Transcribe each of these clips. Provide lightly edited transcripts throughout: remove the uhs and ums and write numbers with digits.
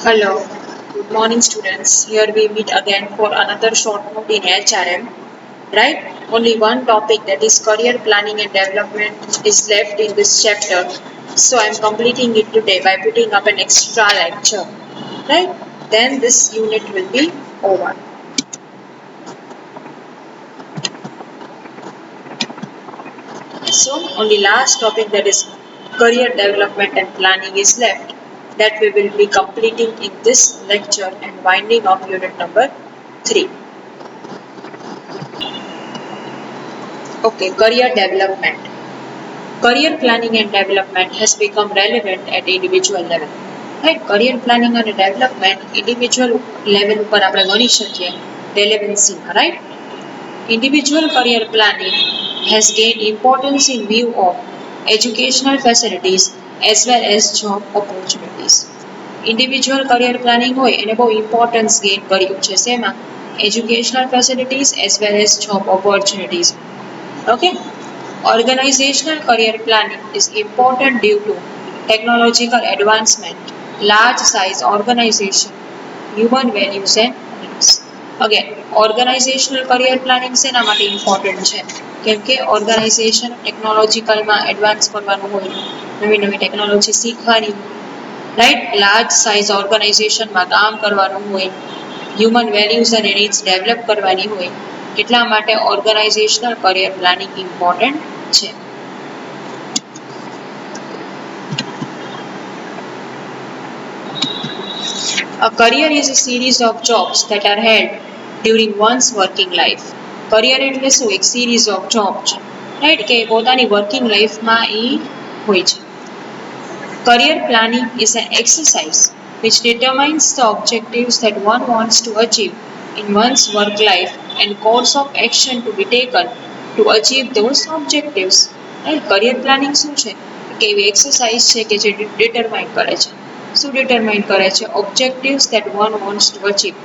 Hello, good morning students. Here we meet again for another short note in HRM. Right? Only one topic, that is career planning and development, is left in this chapter. So I'm completing it today by putting up an extra lecture. Right? Then this unit will be over. So only last topic, that is career development and planning, is left, that we will be completing in this lecture and winding up unit number 3. Okay, career development. Career planning and development has become relevant at individual level. Right? Career planning and development individual level ઉપર આપણે ગણી શકીએ relevancy, right? Individual career planning has gained importance in view of educational facilities as well as job opportunities. Individual career planning હોય એને બહુ importance gain કર્યું છે શેમાં? Educational facilities as well as job opportunities. Okay? Organizational career planning is important due to technological advancement, large size organization, human values and needs. Again, organizational career planning શેના માટે important છે? કેમ કે organisation ટેકનોલોજીકલમાં advance કરવાનું હોય, નવી નવી technology શીખવાની હોય, રાઈટ, લાર્જ સાઇઝ ઓર્ગેનાઇઝેશનમાં કામ કરવાનું હોય, હ્યુમન વેલ્યુઝ અને નીડ્સ ડેવલપ કરવાની હોય, એટલા માટે ઓર્ગેનાઇઝેશનલ કરિયર પ્લાનિંગ ઇમ્પોર્ટન્ટ છે. A career is a series of jobs that are held during one's working life. Career એટલે શું? એક સિરીઝ ઓફ જોબ છે, રાઈટ, કે પોતાની વર્કિંગ લાઈફમાં એ હોય છે. Career planning is an exercise which determines the objectives that one wants to achieve in one's work life and course of action to be taken to achieve those objectives. Career planning શું છે? કે એવી exercise છે કે જે determine કરે છે. શું ડિટરમાઇન કરે છે? Objectives that one wants to achieve.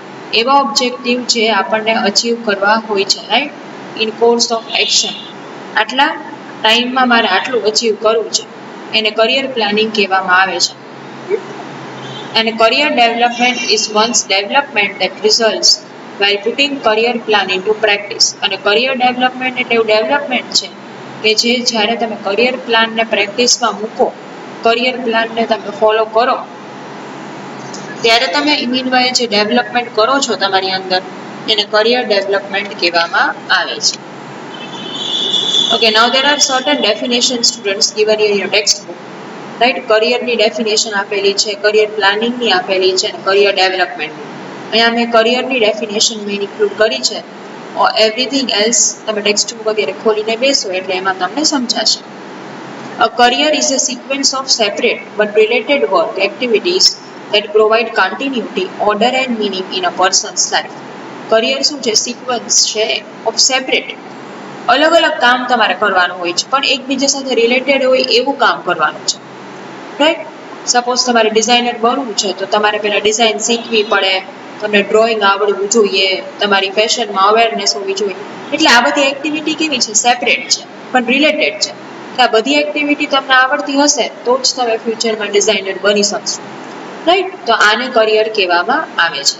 એવા ઓબ્જેક્ટિવ જે આપણને અચીવ કરવા હોય છે, right, in course of action. આટલા ટાઈમમાં મારે આટલું અચીવ કરવું છે, એને કરિયર પ્લાનિંગ કહેવામાં આવે છે. And career development is one's development that results while putting career plan into practice. અને career development એટલે એવું ડેવલપમેન્ટ છે કે જે જ્યારે તમે કરિયર પ્લાનને પ્રેક્ટિસમાં મૂકો, કરિયર પ્લાનને તમે ફોલો કરો, ત્યારે તમે મીનવાય જે ડેવલપમેન્ટ કરો છો તમારી અંદર, એને કરિયર ડેવલપમેન્ટ કહેવામાં આવે છે. Okay, now there are certain definitions students given in your textbook. Right, કરિયરની ડેફિનેશન આપેલી છે, કરિયર પ્લાનિંગની આપેલી છે અને કરિયર ડેવલપમેન્ટની. અહીંયા મેં કરિયરની ડેફિનેશન મેં ઇન્ક્લુડ કરી છે. એવરીથિંગ એલ્સ તમે ટેક્સ્ટબુક વગેરે ખોલીને બેસો એટલે એમાં તમને સમજાશે. A career is a sequence of separate but related work activities that provide continuity, order and meaning in a person's life. Career શું છે? સિક્વન્સ છે ઓફ સેપરેટ, અલગ અલગ કામ તમારે કરવાનું હોય છે, પણ એકબીજા સાથે રિલેટેડ હોય એવું કામ કરવાનું છે, રાઈટ. સપોઝ તમારે ડિઝાઇનર બનવું છે તો તમારે પહેલાં ડિઝાઇન શીખવી પડે, તમને ડ્રોઈંગ આવડવું જોઈએ, તમારી ફેશનમાં અવેરનેસ હોવી જોઈએ. એટલે આ બધી એક્ટિવિટી કેવી છે? સેપરેટ છે પણ રિલેટેડ છે. આ બધી એક્ટિવિટી તમને આવડતી હશે તો જ તમે ફ્યુચરમાં ડિઝાઇનર બની શકશો, રાઈટ. તો આને કરિયર કહેવામાં આવે છે.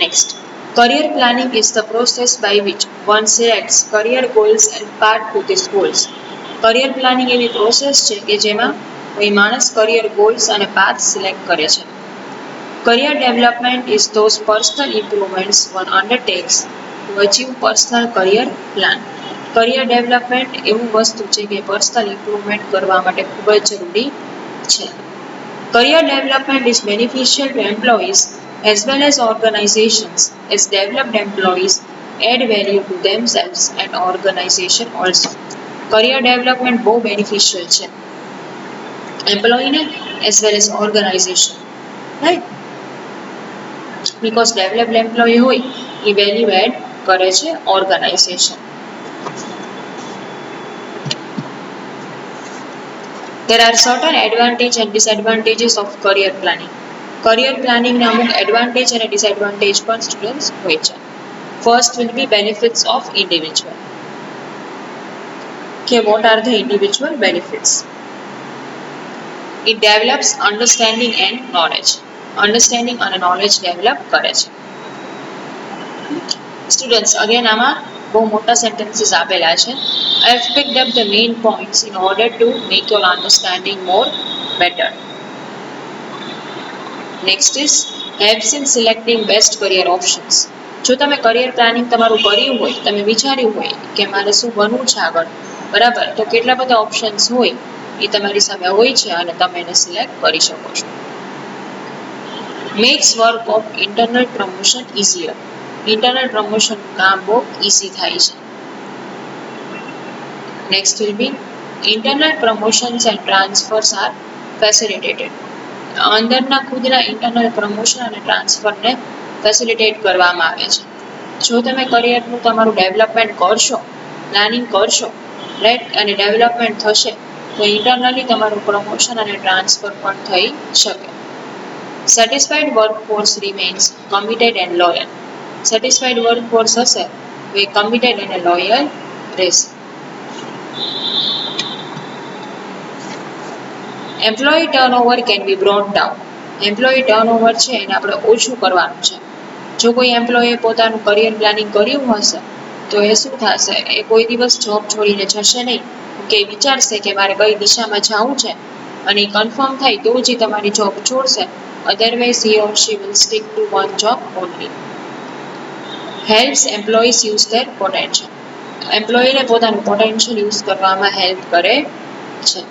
Next, career planning is the process by which one selects career goals and path to these goals. career planning એવી પ્રોસેસ છે કે જેમાં કોઈ માણસ કરિયર ગોલ્સ અને પાથ સિલેક્ટ કરે છે. career development is those personal improvements one undertakes to achieve personal career plan. career development એવું વસ્તુ છે કે પર્સનલ ઇમ્પ્રુવમેન્ટ કરવા માટે ખૂબ જ જરૂરી છે. career development is beneficial to employees as well as organizations, as developed employees add value to themselves and organization also. career development બહુ beneficial છે એમ્પ્લોયીને as well as organization, right? because developed employee હોય એ value add કરે છે organization. There are certain advantages and disadvantages of career planning. career planning ના અમુક advantage અને disadvantage પણ students હોય છે. First will be benefits of individual. Okay, what are the individual benefits? It develops understanding and knowledge. Understanding અને knowledge develop કરે છે. Students again આમાં બહુ મોટા સેન્ટેન્સીસ આપેલા છે. I have picked up the main points in order to make your understanding more better. Next is helps in selecting best career options. જો તમે કરિયર પ્લાનિંગ તમારું કર્યું હોય, તમે વિચાર્યું હોય કે મારે શું બનવું છે આગળ, બરાબર, તો કેટલા બધા ઓપ્શન્સ હોય એ તમારી સામે હોય છે અને તમે એને સિલેક્ટ કરી શકો છો. Makes work of internal promotion easier. Internal promotion કામ બહુ ઇઝી થાય છે. Next will be internal promotions and transfers are facilitated. અંદરના ખુદના ઇન્ટરનલ પ્રમોશન અને ટ્રાન્સફરને ફેસિલિટેટ કરવામાં આવે છે. જો તમે કરિયરનું તમારું ડેવલપમેન્ટ કરશો, પ્લાનિંગ કરશો, રાઈટ, અને ડેવલપમેન્ટ થશે તો ઇન્ટરનલી તમારું પ્રમોશન અને ટ્રાન્સફર પણ થઈ શકે. Satisfied workforce remains committed and loyal. Satisfied workforce હશે તો એ કમિટેડ અને લોયલ રહેશે. Employee turnover can be brought down. Employee turnover છે એને આપણે ઓછું કરવાનું છે. જો કોઈ એમ્પ્લોયે પોતાનું કરિયર પ્લાનિંગ કર્યું હશે તો એ શું થશે, એ કોઈ દિવસ જોબ છોડીને જશે નહીં, કે વિચારશે કે મારે કઈ દિશામાં જવું છે અને એ કન્ફર્મ થાય તો જ એ તમારી જોબ છોડશે. Otherwise he or she will stick to one job only. Helps employees use their potential. એમ્પ્લોયીને પોતાનું પોટેન્શિયલ યુઝ કરવામાં હેલ્પ કરે છે.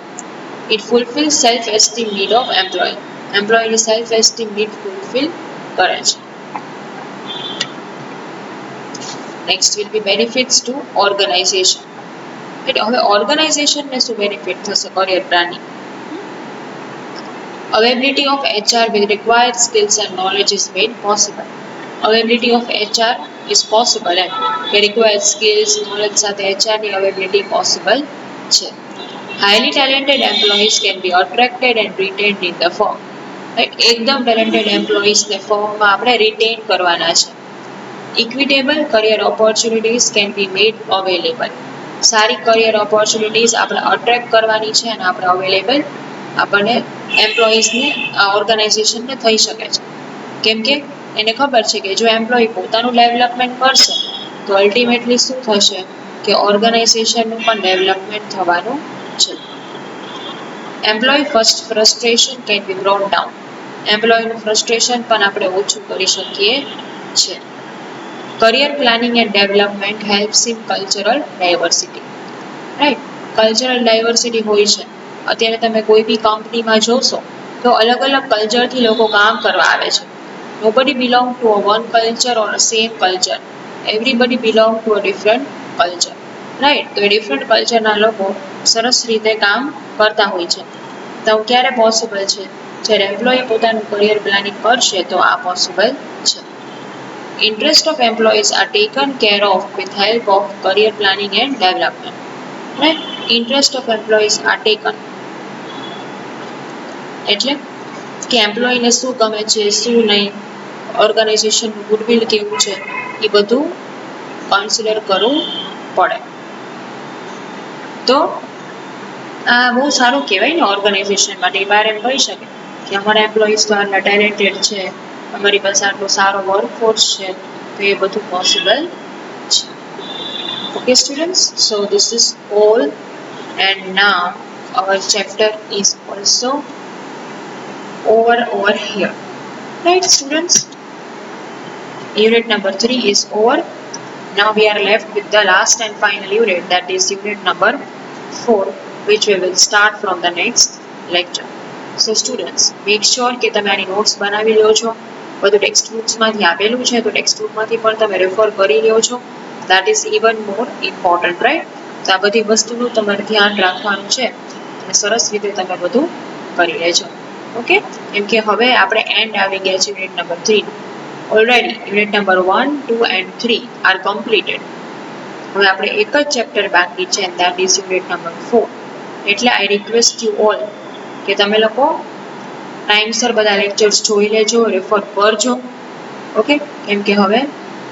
It fulfills self-esteem need of employee. એમ્પ્લોયીની સેલ્ફ એસ્ટીમ નીડ ફૂલફિલ કરે છે. Next will be benefits to organisation. એટલે હવે ઓર્ગેનાઇઝેશનને શું બેનિફિટ થશે career planning? Availability of HR with required skills and knowledge is made possible. Availability of HR is possible એમ કે required skills, knowledge સાથે HR ની availability possible છે. Highly talented employees can be attracted and retained in the firm. એકદમ talented એમ્પ્લોઈઝને ફર્મમાં આપણે written કરવાના છે. Equitable career opportunities can be made available. સારી career opportunities આપણે અટ્રેક્ટ કરવાની છે અને આપણે અવેલેબલ આપણને એમ્પ્લોઈઝને ઓર્ગેનાઇઝેશનને થઈ શકે છે. કેમ કે એને ખબર છે કે જો એમ્પ્લોયી પોતાનું ડેવલપમેન્ટ કરશે તો અલ્ટિમેટલી શું થશે કે ઓર્ગેનાઇઝેશનનું પણ ડેવલપમેન્ટ થવાનું છે. Employee first frustration can be brought down. એમ્પ્લોયીનું ફ્રસ્ટ્રેશન પણ આપણે ઓછું કરી શકીએ છીએ. Career planning and development helps in cultural diversity. Right, cultural diversity હોય છે. અત્યારે તમે કોઈ બી કંપનીમાં જોશો તો અલગ અલગ કલ્ચરથી લોકો કામ કરવા આવે છે. Nobody belong to a one culture or a same culture. Everybody belong to a different culture. Right, તો એ ડિફરન્ટ કલ્ચરના લોકો સરસ રીતે કામ કરતા હોય છે. તો ક્યારે પોસિબલ છે? જ્યારે એમ્પ્લોયી પોતાનું કરિયર પ્લાનિંગ કરશે તો આ પોસિબલ છે. Interest of employees are taken care of with help of career planning and development. Right, interest of employees are taken એટલે કે એમ્પ્લોયીને શું ગમે છે, શું નહીં, ઓર્ગેનાઇઝેશનનું ગુડવિલ કેવું છે, એ બધું કન્સિડર કરવું પડે. તો આ બહુ સારું કહેવાય ને ઓર્ગેનાઇઝેશન માટે. બહાર એમ કહી શકે કે અમારા એમ્પ્લોઈઝ તો આટલા ટેલેન્ટેડ છે, અમારી પાસે આટલો સારો વર્કફોર્સ છે, તો એ બધું પોસિબલ છે. Okay students, so this is all and now our chapter is also over here. Right students, unit number 3 is over. Now we are left with the last and final unit, that is unit number 4, which we will start from the next lecture. So students, make sure કે તમે આની notes બનાવી લો છો. બધું text બુક્સમાંથી આપેલું છે તો text બુકમાંથી પણ તમે રેફર કરી લો છો. that is even more important, right? તો આ બધી વસ્તુનું તમારે ધ્યાન રાખવાનું છે અને સરસ રીતે તમે બધું કરી લેજો. ઓકે, કેમ કે હવે આપણે એન્ડ આવી ગયા છે unit number 3. Already unit number 1, 2 and 3 are completed. હવે આપણે એક જ ચેપ્ટર બાકી છે and that is unit number 4. એટલે આઈ રિક્વેસ્ટ યુ ઓલ કે તમે લોકો ટાઈમસર બધા લેક્ચર્સ જોઈ લેજો, રેફર કરજો. ઓકે, કેમ કે હવે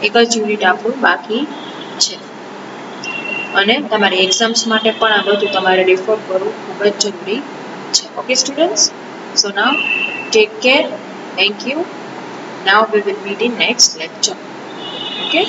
એક જ યુનિટ આપણું બાકી છે અને તમારી એક્ઝામ્સ માટે પણ આ બધું તમારે રેફર કરવું ખૂબ જ જરૂરી છે. Okay students, so now take care Thank you. Now we will meet in next lecture. Okay.